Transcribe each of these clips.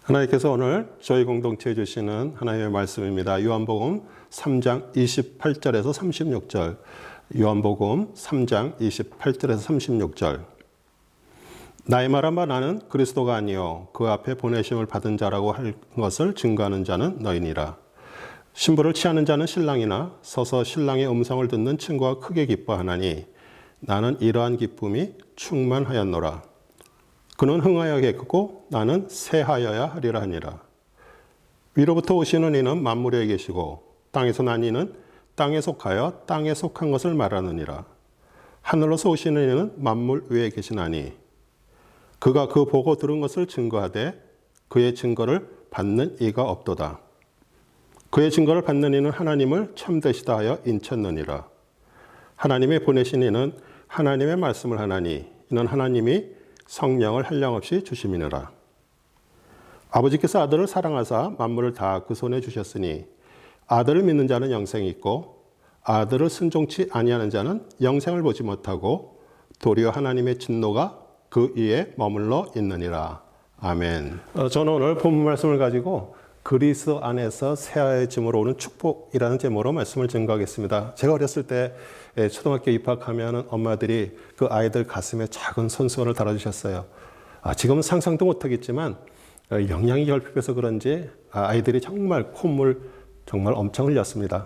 하나님께서 오늘 저희 공동체에 주시는 하나님의 말씀입니다. 요한복음 3장 28절에서 36절. 요한복음 3장 28절에서 36절. 나의 말한 바 나는 그리스도가 아니요 그 앞에 보내심을 받은 자라고 할 것을 증거하는 자는 너희니라. 신부를 취하는 자는 신랑이나 서서 신랑의 음성을 듣는 친구가 크게 기뻐하나니 나는 이러한 기쁨이 충만하였노라. 그는 흥하여야겠고 나는 쇠하여야 하리라 하니라. 위로부터 오시는 이는 만물 위에 계시고 땅에서 난 이는 땅에 속하여 땅에 속한 것을 말하느니라. 하늘로서 오시는 이는 만물 위에 계시나니 그가 그 보고 들은 것을 증거하되 그의 증거를 받는 이가 없도다. 그의 증거를 받는 이는 하나님을 참되시다 하여 인쳤느니라. 하나님의 보내신 이는 하나님의 말씀을 하나니 이는 하나님이 성령을 한량없이 주심이니라. 아버지께서 아들을 사랑하사 만물을 다 그 손에 주셨으니 아들을 믿는 자는 영생이 있고 아들을 순종치 아니하는 자는 영생을 보지 못하고 도리어 하나님의 진노가 그 위에 머물러 있느니라. 아멘. 저는 오늘 본문 말씀을 가지고 그리스도 안에서 새하얘짐으로 오는 축복이라는 제목으로 말씀을 증거하겠습니다. 제가 어렸을 때 초등학교 입학하면 엄마들이 그 아이들 가슴에 작은 손수건을 달아주셨어요. 지금은 상상도 못하겠지만 영양이 결핍해서 그런지 아이들이 정말 콧물 정말 엄청 흘렸습니다.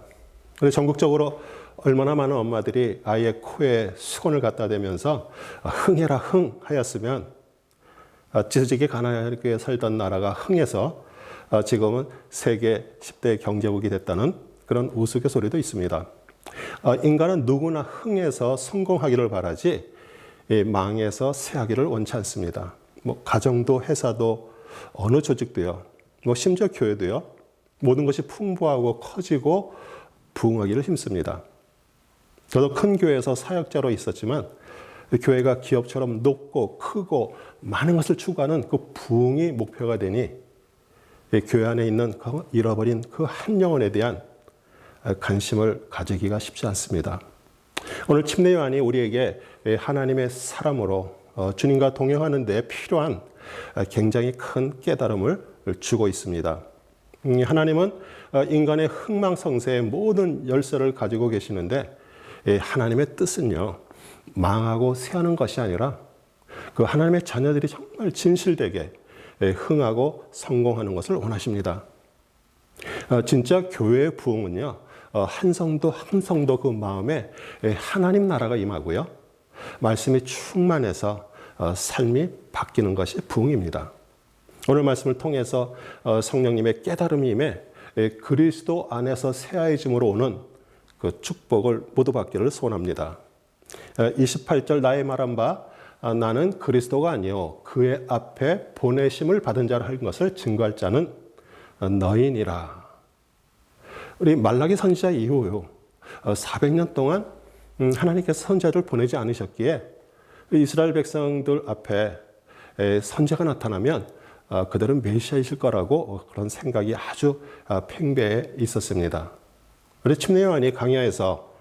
그리고 전국적으로 얼마나 많은 엄마들이 아이의 코에 수건을 갖다 대면서 흥해라 흥 하였으면 찢어지게 가난하게 살던 나라가 흥해서 지금은 세계 10대 경제국이 됐다는 그런 우스갯소리도 있습니다. 인간은 누구나 흥해서 성공하기를 바라지 망해서 쇠하기를 원치 않습니다. 가정도 회사도 어느 조직도요. 심지어 교회도요. 모든 것이 풍부하고 커지고 부흥하기를 힘씁니다. 저도 큰 교회에서 사역자로 있었지만 교회가 기업처럼 높고 크고 많은 것을 추구하는 그 부흥이 목표가 되니 교회 안에 있는 잃어버린 그 한 영혼에 대한 관심을 가지기가 쉽지 않습니다. 오늘 침례 요한이 우리에게 하나님의 사람으로 주님과 동행하는 데 필요한 굉장히 큰 깨달음을 주고 있습니다. 하나님은 인간의 흥망성쇠의 모든 열쇠를 가지고 계시는데 하나님의 뜻은요, 망하고 쇠하는 것이 아니라 그 하나님의 자녀들이 정말 진실되게 흥하고 성공하는 것을 원하십니다. 진짜 교회의 부흥은요, 한 성도 한 성도 그 마음에 하나님 나라가 임하고요, 말씀이 충만해서 삶이 바뀌는 것이 부흥입니다. 오늘 말씀을 통해서 성령님의 깨달음이 임해 그리스도 안에서 새하얘짐으로 오는 그 축복을 모두 받기를 소원합니다. 28절 나의 말한 바 나는 그리스도가 아니요 그의 앞에 보내심을 받은 자라 할 것을 증거할 자는 너희니라. 우리 말라기 선지자 이후요 400년 동안 하나님께서 선지자를 보내지 않으셨기에 이스라엘 백성들 앞에 선지자가 나타나면 그들은 메시아이실 거라고 그런 생각이 아주 팽배해 있었습니다. 우리 침례 요한이 강야에서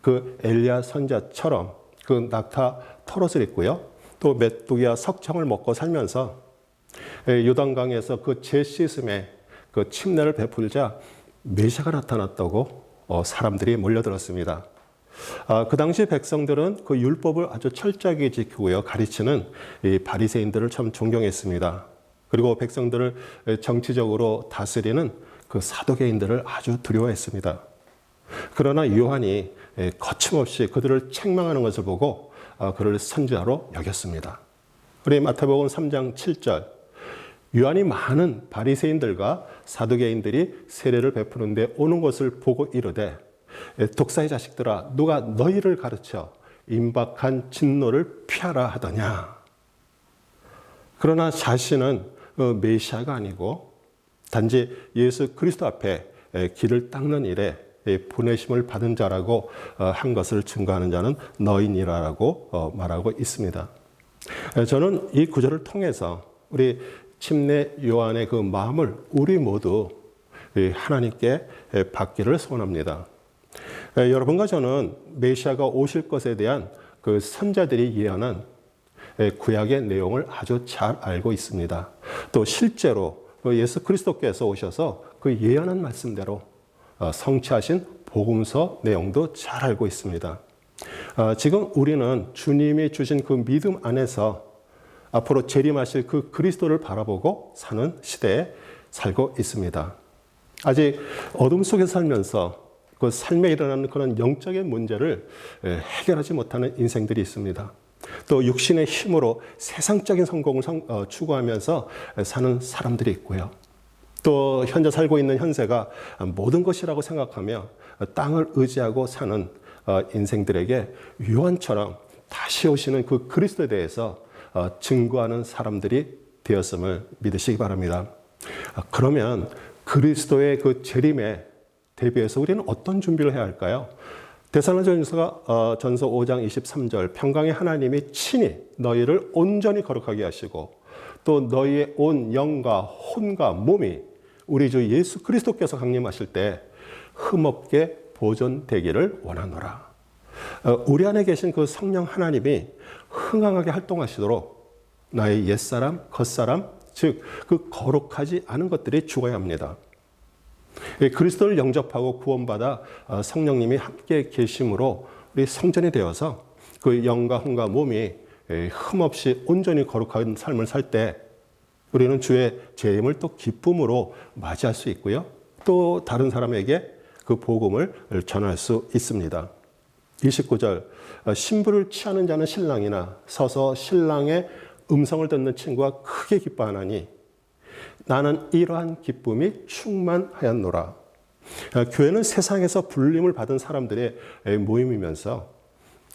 그 엘리야 선지자처럼 그 낙타 털옷을 입고요, 또 메뚜기와 석청을 먹고 살면서 요단강에서 그 제 씻음에 그 침례를 베풀자 메시아가 나타났다고 사람들이 몰려들었습니다. 그 당시 백성들은 그 율법을 아주 철저하게 지키고요, 가르치는 이 바리새인들을 참 존경했습니다. 그리고 백성들을 정치적으로 다스리는 그 사두개인들을 아주 두려워했습니다. 그러나 요한이 거침없이 그들을 책망하는 것을 보고 그를 선지자로 여겼습니다. 우리 마태복음 3장 7절, 요한이 많은 바리새인들과 사두개인들이 세례를 베푸는데 오는 것을 보고 이르되 독사의 자식들아 누가 너희를 가르쳐 임박한 진노를 피하라 하더냐. 그러나 자신은 메시아가 아니고 단지 예수 그리스도 앞에 길을 닦는 일에 보내심을 받은 자라고 한 것을 증거하는 자는 너희니라라고 말하고 있습니다. 저는 이 구절을 통해서 우리 침례 요한의 그 마음을 우리 모두 하나님께 받기를 소원합니다. 여러분과 저는 메시아가 오실 것에 대한 그 선자들이 예언한 구약의 내용을 아주 잘 알고 있습니다. 또 실제로 그 예수 그리스도께서 오셔서 그 예언한 말씀대로 성취하신 복음서 내용도 잘 알고 있습니다. 지금 우리는 주님이 주신 그 믿음 안에서 앞으로 재림하실 그 그리스도를 바라보고 사는 시대에 살고 있습니다. 아직 어둠 속에 살면서 그 삶에 일어나는 그런 영적인 문제를 해결하지 못하는 인생들이 있습니다. 또 육신의 힘으로 세상적인 성공을 추구하면서 사는 사람들이 있고요. 또 현재 살고 있는 현세가 모든 것이라고 생각하며 땅을 의지하고 사는 인생들에게 요한처럼 다시 오시는 그 그리스도에 대해서 증거하는 사람들이 되었음을 믿으시기 바랍니다. 그러면 그리스도의 그 재림에 대비해서 우리는 어떤 준비를 해야 할까요? 데살로니가전서 5장 23절 평강의 하나님이 친히 너희를 온전히 거룩하게 하시고 또 너희의 온 영과 혼과 몸이 우리 주 예수 그리스도께서 강림하실 때 흠없게 보존되기를 원하노라. 우리 안에 계신 그 성령 하나님이 흥황하게 활동하시도록 나의 옛사람, 겉사람, 즉 그 거룩하지 않은 것들이 죽어야 합니다. 그리스도를 영접하고 구원받아 성령님이 함께 계심으로 우리 성전이 되어서 그 영과 혼과 몸이 흠없이 온전히 거룩한 삶을 살 때 우리는 주의 재림을 또 기쁨으로 맞이할 수 있고요. 또 다른 사람에게 그 복음을 전할 수 있습니다. 29절 신부를 취하는 자는 신랑이나 서서 신랑의 음성을 듣는 친구가 크게 기뻐하나니 나는 이러한 기쁨이 충만하였노라. 교회는 세상에서 불림을 받은 사람들의 모임이면서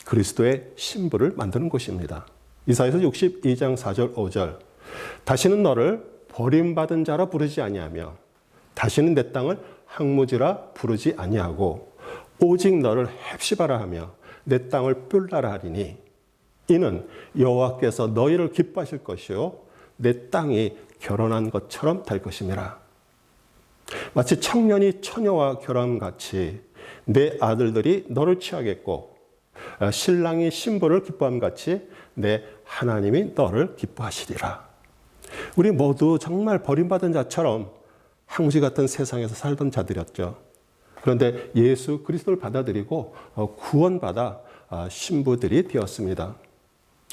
그리스도의 신부를 만드는 곳입니다. 이사야서 62장 4절 5절 다시는 너를 버림받은 자라 부르지 아니하며 다시는 내 땅을 항무지라 부르지 아니하고 오직 너를 헵시바라 하며 내 땅을 뿔라라 하리니 이는 여호와께서 너희를 기뻐하실 것이요 내 땅이 결혼한 것처럼 될 것임이라. 마치 청년이 처녀와 결혼같이 내 아들들이 너를 취하겠고 신랑이 신부를 기뻐함같이 내 하나님이 너를 기뻐하시리라. 우리 모두 정말 버림받은 자처럼 항무지 같은 세상에서 살던 자들이었죠. 그런데 예수 그리스도를 받아들이고 구원받아 신부들이 되었습니다.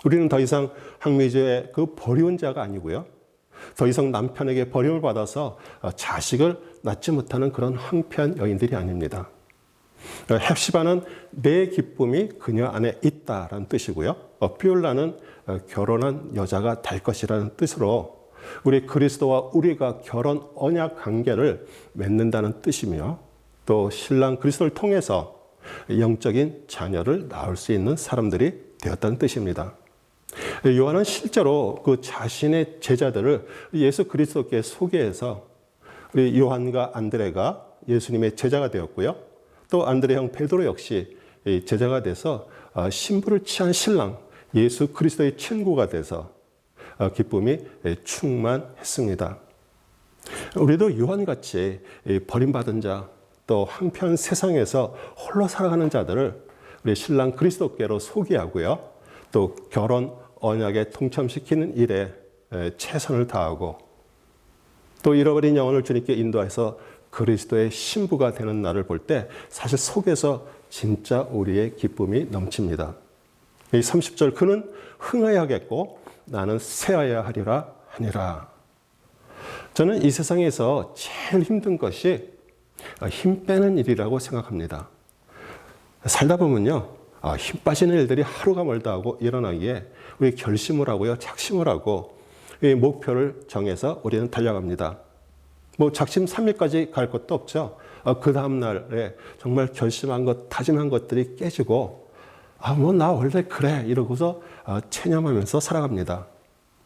우리는 더 이상 항무지의 그 버리운 자가 아니고요. 더 이상 남편에게 버림을 받아서 자식을 낳지 못하는 그런 황폐한 여인들이 아닙니다. 헵시바는 내 기쁨이 그녀 안에 있다라는 뜻이고요. 삐올라는 결혼한 여자가 될 것이라는 뜻으로 우리 그리스도와 우리가 결혼 언약 관계를 맺는다는 뜻이며 또 신랑 그리스도를 통해서 영적인 자녀를 낳을 수 있는 사람들이 되었다는 뜻입니다. 요한은 실제로 그 자신의 제자들을 예수 그리스도께 소개해서 우리 요한과 안드레가 예수님의 제자가 되었고요. 또 안드레 형 베드로 역시 제자가 돼서 신부를 취한 신랑 예수 그리스도의 친구가 돼서 기쁨이 충만했습니다. 우리도 요한같이 버림받은 자, 또 한편 세상에서 홀로 살아가는 자들을 우리 신랑 그리스도께로 소개하고요. 또 결혼 언약에 동참시키는 일에 최선을 다하고 또 잃어버린 영혼을 주님께 인도해서 그리스도의 신부가 되는 날을 볼 때 사실 속에서 진짜 우리의 기쁨이 넘칩니다. 이 30절 그는 흥하여야겠고 나는 쇠하여야 하리라 하니라. 저는 이 세상에서 제일 힘든 것이 힘 빼는 일이라고 생각합니다. 살다 보면요. 힘 빠지는 일들이 하루가 멀다 하고 일어나기에 우리 결심을 하고요. 작심을 하고 목표를 정해서 우리는 달려갑니다. 뭐 작심 3일까지 갈 것도 없죠. 그 다음 날에 정말 결심한 것, 다짐한 것들이 깨지고 뭐 나 원래 그래 이러고서 체념하면서 살아갑니다.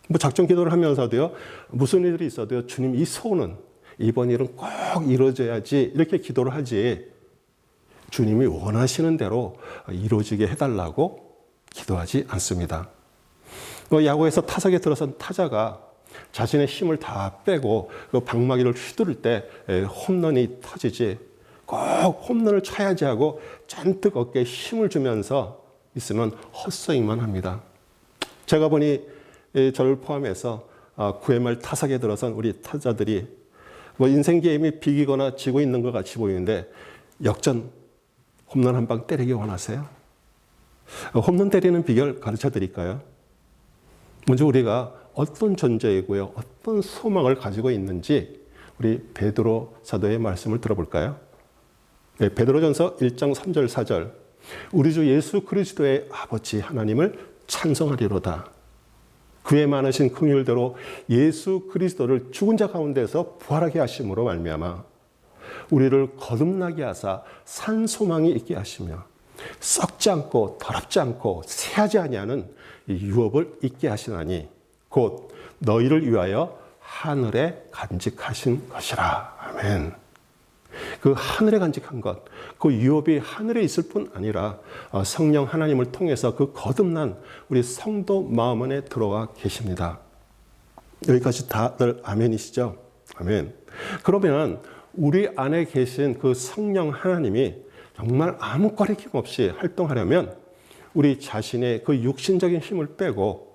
뭐 작정 기도를 하면서도요. 무슨 일이 있어도요. 주님 이 소원은 이번 일은 꼭 이루어져야지 이렇게 기도를 하지 주님이 원하시는 대로 이루어지게 해달라고 기도하지 않습니다. 야구에서 타석에 들어선 타자가 자신의 힘을 다 빼고 그 방망이를 휘두를 때 홈런이 터지지 꼭 홈런을 쳐야지 하고 잔뜩 어깨에 힘을 주면서 있으면 헛스윙만 합니다. 제가 보니 저를 포함해서 9회 말 타석에 들어선 우리 타자들이 뭐 인생 게임이 비기거나 지고 있는 것 같이 보이는데 역전 홈런 한 방 때리기 원하세요? 홈런 때리는 비결 가르쳐 드릴까요? 먼저 우리가 어떤 존재이고요, 어떤 소망을 가지고 있는지 우리 베드로 사도의 말씀을 들어볼까요? 네, 베드로전서 1장 3절 4절. 우리 주 예수 그리스도의 아버지 하나님을 찬송하리로다. 그의 많으신 긍휼대로 예수 그리스도를 죽은 자 가운데서 부활하게 하심으로 말미암아 우리를 거듭나게 하사 산 소망이 있게 하시며 썩지 않고 더럽지 않고 새하지 아니하는 유업을 있게 하시나니 곧 너희를 위하여 하늘에 간직하신 것이라. 아멘. 그 하늘에 간직한 것, 그 유업이 하늘에 있을 뿐 아니라 성령 하나님을 통해서 그 거듭난 우리 성도 마음 안에 들어와 계십니다. 여기까지 다들 아멘이시죠? 아멘. 그러면 우리 안에 계신 그 성령 하나님이 정말 아무 거리낌 없이 활동하려면 우리 자신의 그 육신적인 힘을 빼고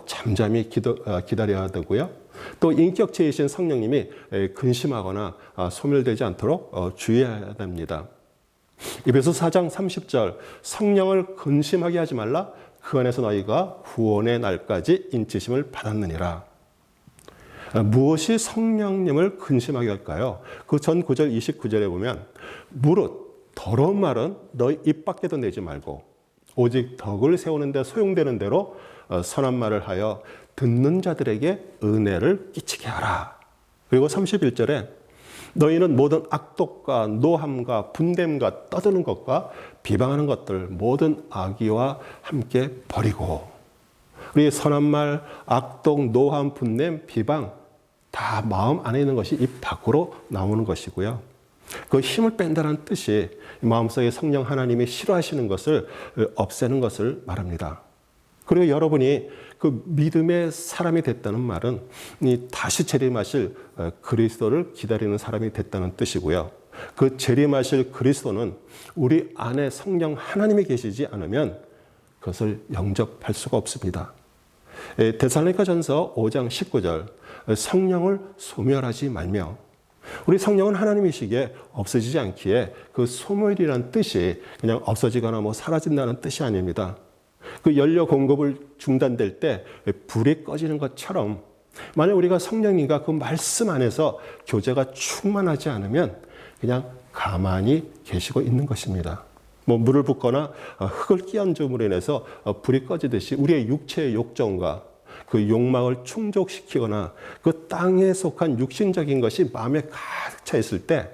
잠잠히 기다려야 되고요. 또 인격체이신 성령님이 근심하거나 소멸되지 않도록 주의해야 됩니다. 에베소서 4장 30절 성령을 근심하게 하지 말라. 그 안에서 너희가 구원의 날까지 인치심을 받았느니라. 무엇이 성령님을 근심하게 할까요? 그 전 구절 29절에 보면 무릇 더러운 말은 너희 입 밖에도 내지 말고 오직 덕을 세우는 데 소용되는 대로 선한 말을 하여 듣는 자들에게 은혜를 끼치게 하라. 그리고 31절에 너희는 모든 악독과 노함과 분됨과 떠드는 것과 비방하는 것들 모든 악의와 함께 버리고. 우리 선한 말, 악독, 노함, 분냄, 비방 다 마음 안에 있는 것이 입 밖으로 나오는 것이고요. 그 힘을 뺀다는 뜻이 마음속에 성령 하나님이 싫어하시는 것을 없애는 것을 말합니다. 그리고 여러분이 그 믿음의 사람이 됐다는 말은 다시 재림하실 그리스도를 기다리는 사람이 됐다는 뜻이고요. 그 재림하실 그리스도는 우리 안에 성령 하나님이 계시지 않으면 그것을 영접할 수가 없습니다. 데살로니가전서 5장 19절 성령을 소멸하지 말며. 우리 성령은 하나님이시기에 없어지지 않기에 그 소멸이라는 뜻이 그냥 없어지거나 사라진다는 뜻이 아닙니다. 그 연료 공급을 중단될 때 불이 꺼지는 것처럼 만약 우리가 성령님과 그 말씀 안에서 교제가 충만하지 않으면 그냥 가만히 계시고 있는 것입니다. 물을 붓거나 흙을 끼얹음으로 인해서 불이 꺼지듯이 우리의 육체의 욕정과 그 욕망을 충족시키거나 그 땅에 속한 육신적인 것이 마음에 가득 차 있을 때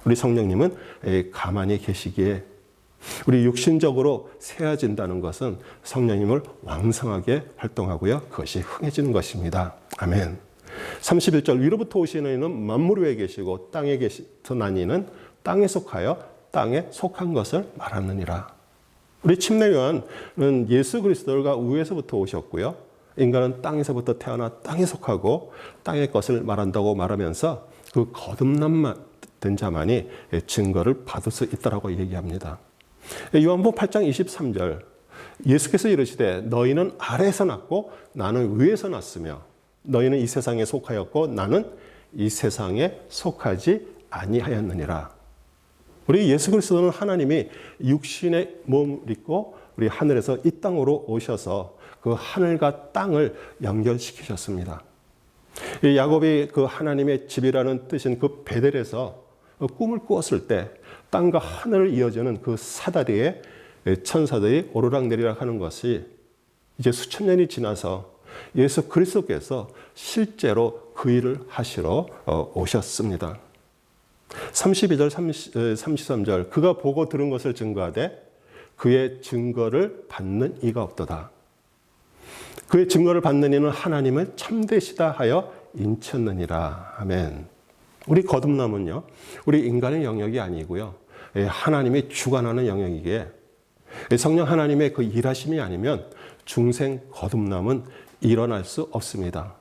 우리 성령님은 가만히 계시기에 우리 육신적으로 세워진다는 것은 성령님을 왕성하게 활동하고요. 그것이 흥해지는 것입니다. 아멘. 31절 위로부터 오시는 이는 만물 위에 계시고 땅에 계시서 나니는 땅에 속하여 땅에 속한 것을 말하느니라. 우리 침례 요한은 예수 그리스도가 위에서부터 오셨고요. 인간은 땅에서부터 태어나 땅에 속하고 땅의 것을 말한다고 말하면서 그 거듭난 된 자만이 증거를 받을 수 있다고 얘기합니다. 요한복음 8장 23절 예수께서 이르시되 너희는 아래에서 났고 나는 위에서 났으며 너희는 이 세상에 속하였고 나는 이 세상에 속하지 아니하였느니라. 우리 예수 그리스도는 하나님이 육신의 몸을 입고 우리 하늘에서 이 땅으로 오셔서 그 하늘과 땅을 연결시키셨습니다. 야곱이 그 하나님의 집이라는 뜻인 그 베델에서 꿈을 꾸었을 때 땅과 하늘을 이어주는 그 사다리에 천사들이 오르락내리락 하는 것이 이제 수천 년이 지나서 예수 그리스도께서 실제로 그 일을 하시러 오셨습니다. 32절 33절 그가 보고 들은 것을 증거하되 그의 증거를 받는 이가 없도다. 그의 증거를 받는 이는 하나님을 참되시다 하여 인쳤느니라. 아멘. 우리 거듭남은요, 우리 인간의 영역이 아니고요, 하나님이 주관하는 영역이기에 성령 하나님의 그 일하심이 아니면 중생 거듭남은 일어날 수 없습니다.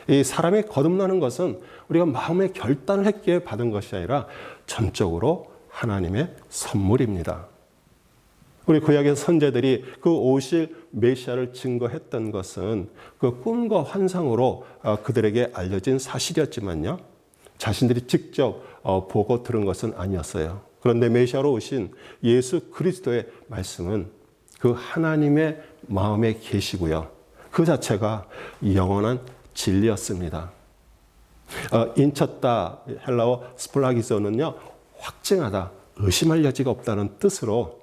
이 사람이 거듭나는 것은 우리가 마음의 결단을 했기에 받은 것이 아니라 전적으로 하나님의 선물입니다. 우리 구약의 선제들이 그 오실 메시아를 증거했던 것은 그 꿈과 환상으로 그들에게 알려진 사실이었지만요. 자신들이 직접 보고 들은 것은 아니었어요. 그런데 메시아로 오신 예수 그리스도의 말씀은 그 하나님의 마음에 계시고요. 그 자체가 영원한 진리였습니다. 인쳤다, 헬라어 스플라기조는요, 확증하다, 의심할 여지가 없다는 뜻으로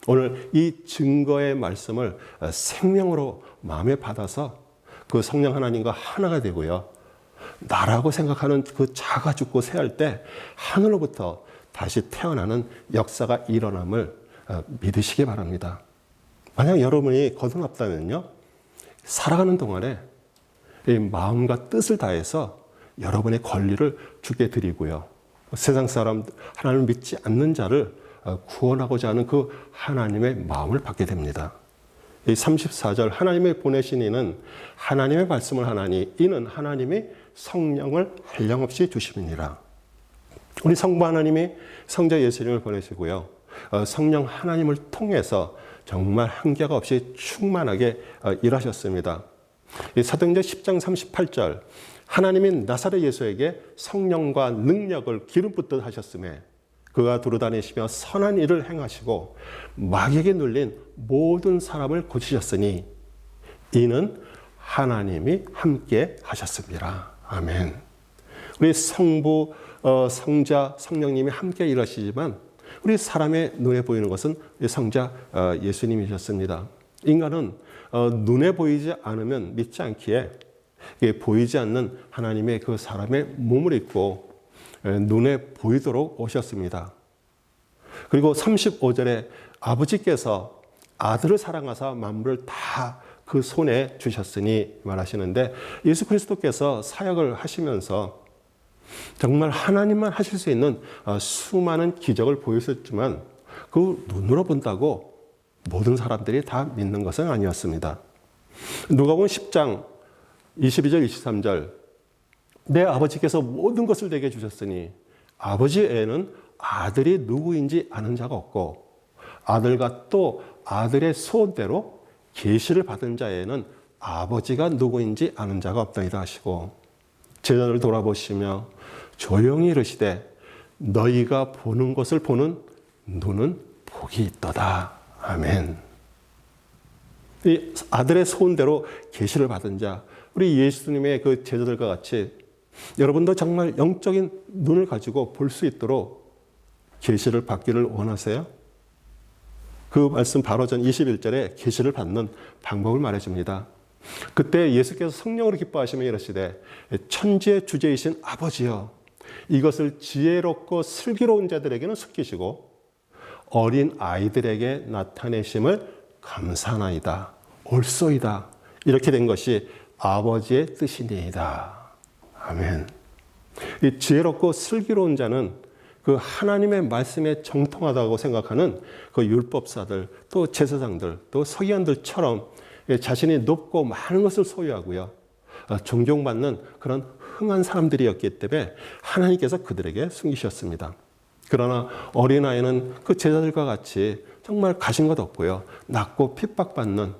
오늘 이 증거의 말씀을 생명으로 마음에 받아서 그 성령 하나님과 하나가 되고요. 나라고 생각하는 그 자가 죽고 새할 때 하늘로부터 다시 태어나는 역사가 일어남을 믿으시기 바랍니다. 만약 여러분이 거듭났다면요, 살아가는 동안에 이 마음과 뜻을 다해서 여러분의 권리를 주게 드리고요. 세상 사람, 하나님을 믿지 않는 자를 구원하고자 하는 그 하나님의 마음을 받게 됩니다. 이 34절 하나님의 보내신 이는 하나님의 말씀을 하나니 이는 하나님이 성령을 한량없이 주심이니라. 우리 성부 하나님이 성자 예수님을 보내시고요. 성령 하나님을 통해서 정말 한계가 없이 충만하게 일하셨습니다. 사도행전 10장 38절 하나님이 나사렛 예수에게 성령과 능력을 기름 붓듯 하셨음에 그가 두루다니시며 선한 일을 행하시고 마귀에게 눌린 모든 사람을 고치셨으니 이는 하나님이 함께 하셨습니다. 아멘. 우리 성부, 성자, 성령님이 함께 일하시지만 우리 사람의 눈에 보이는 것은 성자 예수님이셨습니다. 인간은 눈에 보이지 않으면 믿지 않기에 보이지 않는 하나님의 그 사람의 몸을 입고 눈에 보이도록 오셨습니다. 그리고 35절에 아버지께서 아들을 사랑하사 만물을 다 그 손에 주셨으니 말하시는데 예수 그리스도께서 사역을 하시면서 정말 하나님만 하실 수 있는 수많은 기적을 보였었지만 그 눈으로 본다고 모든 사람들이 다 믿는 것은 아니었습니다. 누가복음 10장 22절 23절 내 아버지께서 모든 것을 내게 주셨으니 아버지 외에는 아들이 누구인지 아는 자가 없고 아들과 또 아들의 소원대로 계시를 받은 자에는 아버지가 누구인지 아는 자가 없다이다 하시고 제자들을 돌아보시며 조용히 이르시되 너희가 보는 것을 보는 눈은 복이 있도다. 아멘. 이 아들의 소원대로 계시를 받은 자, 우리 예수님의 그 제자들과 같이 여러분도 정말 영적인 눈을 가지고 볼 수 있도록 계시를 받기를 원하세요? 그 말씀 바로 전 21절에 계시를 받는 방법을 말해줍니다. 그때 예수께서 성령으로 기뻐하시며 이르시되 천지의 주제이신 아버지여 이것을 지혜롭고 슬기로운 자들에게는 숨기시고 어린 아이들에게 나타내심을 감사하나이다. 옳소이다. 이렇게 된 것이 아버지의 뜻이니이다. 아멘. 이 지혜롭고 슬기로운 자는 그 하나님의 말씀에 정통하다고 생각하는 그 율법사들, 또 제사장들, 또 서기관들처럼 자신이 높고 많은 것을 소유하고요. 존경받는 그런 흥한 사람들이었기 때문에 하나님께서 그들에게 숨기셨습니다. 그러나 어린아이는 그 제자들과 같이 정말 가진 것 없고요. 낮고 핍박받는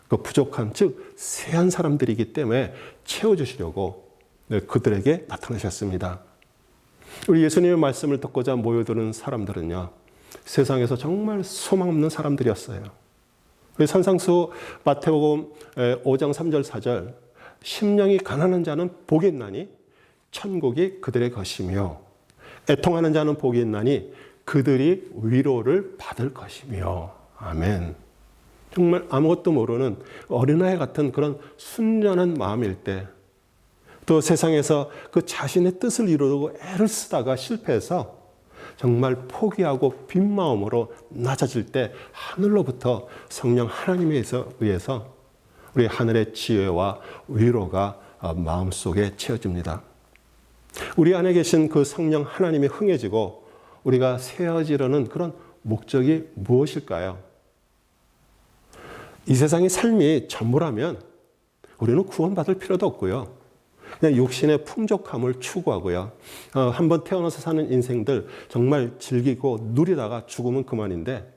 그 부족한, 즉 세한 사람들이기 때문에 채워주시려고 그들에게 나타나셨습니다. 우리 예수님의 말씀을 듣고자 모여드는 사람들은요. 세상에서 정말 소망 없는 사람들이었어요. 우리 산상수 마태복음 5장 3절 4절 심령이 가난한 자는 복이 있나니 천국이 그들의 것이며 애통하는 자는 복이 있나니 그들이 위로를 받을 것이며 아멘. 정말 아무것도 모르는 어린아이 같은 그런 순전한 마음일 때 또 세상에서 그 자신의 뜻을 이루려고 애를 쓰다가 실패해서 정말 포기하고 빈 마음으로 낮아질 때 하늘로부터 성령 하나님에 의해서 우리 하늘의 지혜와 위로가 마음속에 채워집니다. 우리 안에 계신 그 성령 하나님이 흥해지고 우리가 세어지려는 그런 목적이 무엇일까요? 이 세상의 삶이 전부라면 우리는 구원받을 필요도 없고요. 그냥 육신의 풍족함을 추구하고요. 한번 태어나서 사는 인생들 정말 즐기고 누리다가 죽으면 그만인데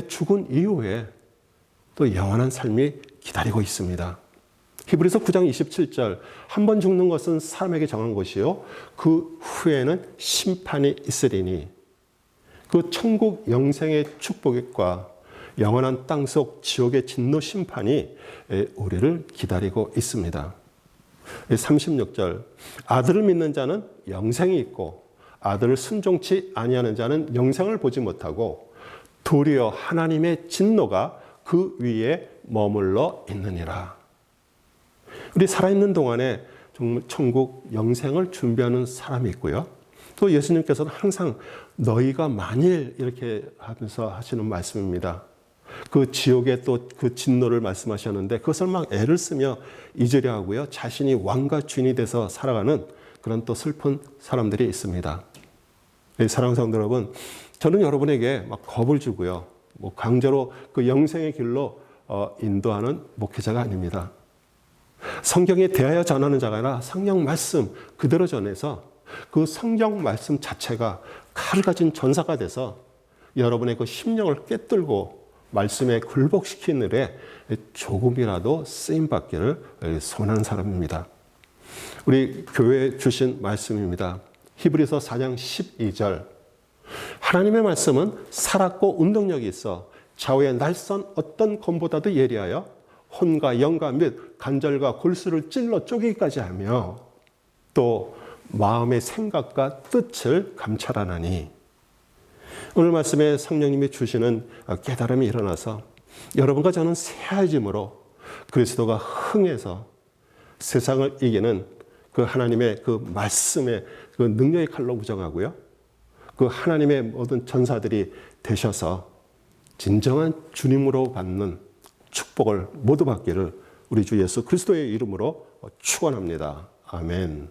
죽은 이후에 또 영원한 삶이 기다리고 있습니다. 히브리서 9장 27절, 한 번 죽는 것은 사람에게 정한 것이요 그 후에는 심판이 있으리니, 그 천국 영생의 축복과 영원한 땅속 지옥의 진노 심판이 우리를 기다리고 있습니다. 36절, 아들을 믿는 자는 영생이 있고 아들을 순종치 아니하는 자는 영생을 보지 못하고 도리어 하나님의 진노가 그 위에 머물러 있느니라. 우리 살아있는 동안에 정말 천국 영생을 준비하는 사람이 있고요. 또 예수님께서는 항상 너희가 만일 이렇게 하면서 하시는 말씀입니다. 그 지옥의 또 그 진노를 말씀하셨는데 그것을 막 애를 쓰며 잊으려 하고요. 자신이 왕과 주인이 돼서 살아가는 그런 또 슬픈 사람들이 있습니다. 사랑하는 성도 여러분, 저는 여러분에게 막 겁을 주고요. 뭐 강제로 그 영생의 길로 인도하는 목회자가 아닙니다. 성경에 대하여 전하는 자가 아니라 성경 말씀 그대로 전해서 그 성경 말씀 자체가 칼을 가진 전사가 돼서 여러분의 그 심령을 꿰뚫고 말씀에 굴복시키는 일에 조금이라도 쓰임받기를 소원하는 사람입니다. 우리 교회에 주신 말씀입니다. 히브리서 4장 12절, 하나님의 말씀은 살았고 운동력이 있어 좌우의 날선 어떤 검보다도 예리하여 혼과 영과 및 관절과 골수를 찔러 쪼개기까지 하며 또 마음의 생각과 뜻을 감찰하나니. 오늘 말씀에 성령님이 주시는 깨달음이 일어나서 여러분과 저는 새해짐으로 그리스도가 흥해서 세상을 이기는 그 하나님의 그 말씀의 그 능력의 칼로 무정하고요. 그 하나님의 모든 전사들이 되셔서 진정한 주님으로 받는 축복을 모두 받기를 우리 주 예수 그리스도의 이름으로 축원합니다. 아멘.